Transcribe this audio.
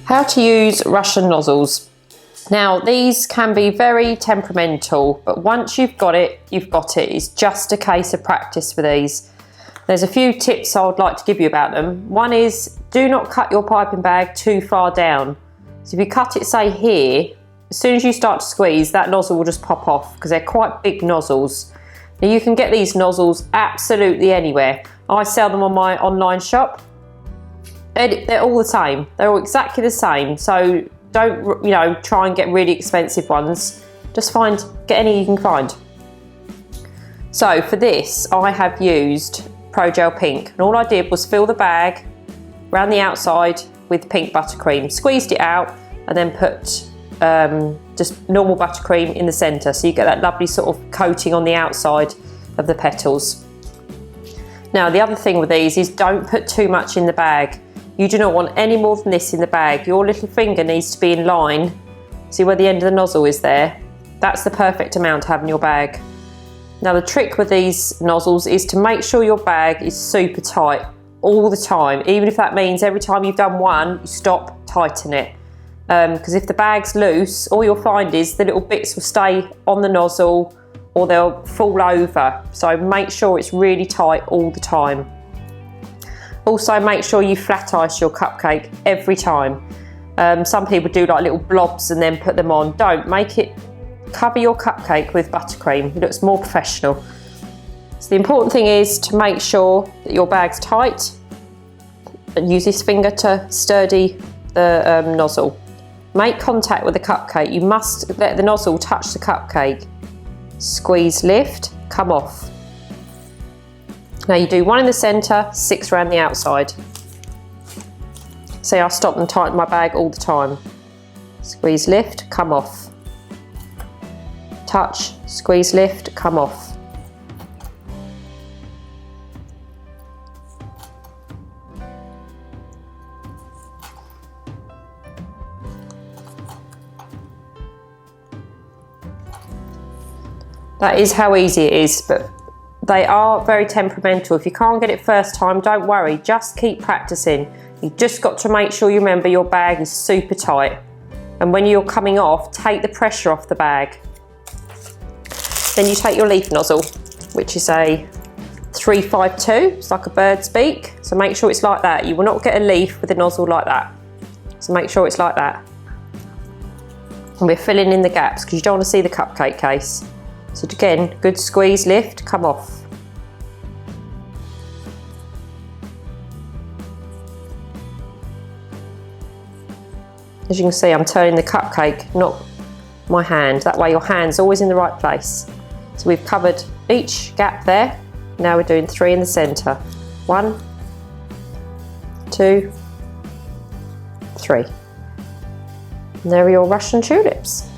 How to use Russian nozzles. Now these can be very temperamental, but once you've got it, you've got it. It's just a case of practice with these. There's a few tips I would like to give you about them. One is, do not cut your piping bag too far down. So if you cut it, say here, as soon as you start to squeeze, that nozzle will just pop off because they're quite big nozzles. Now you can get these nozzles absolutely anywhere. I sell them on my online shop. They're all the same. They're all exactly the same. So don't, try and get really expensive ones. Just get any you can find. So for this, I have used Pro Gel Pink, and all I did was fill the bag around the outside with pink buttercream, squeezed it out, and then put just normal buttercream in the centre, so you get that lovely sort of coating on the outside of the petals. Now the other thing with these is don't put too much in the bag. You do not want any more than this in the bag. Your little finger needs to be in line. See where the end of the nozzle is there? That's the perfect amount to have in your bag. Now the trick with these nozzles is to make sure your bag is super tight all the time. Even if that means every time you've done one, you stop, tighten it. Because if the bag's loose, all you'll find is the little bits will stay on the nozzle or they'll fall over. So make sure it's really tight all the time. Also make sure you flat ice your cupcake every time. Some people do like little blobs and then put them on. Don't cover your cupcake with buttercream. It looks more professional. So the important thing is to make sure that your bag's tight and use this finger to steady the nozzle. Make contact with the cupcake. You must let the nozzle touch the cupcake. Squeeze, lift, come off. Now you do 1 in the centre, 6 around the outside. See, I stop and tighten my bag all the time. Squeeze, lift, come off. Touch, squeeze, lift, come off. That is how easy it is, but they are very temperamental. If you can't get it first time, don't worry, just keep practicing. You've just got to make sure you remember your bag is super tight. And when you're coming off, take the pressure off the bag. Then you take your leaf nozzle, which is a 352, it's like a bird's beak. So make sure it's like that. You will not get a leaf with a nozzle like that. So make sure it's like that. And we're filling in the gaps because you don't want to see the cupcake case. So again, good squeeze, lift, come off. As you can see, I'm turning the cupcake, not my hand. That way your hand's always in the right place. So we've covered each gap there. Now we're doing 3 in the centre. 1, 2, 3. And there are your Russian tulips.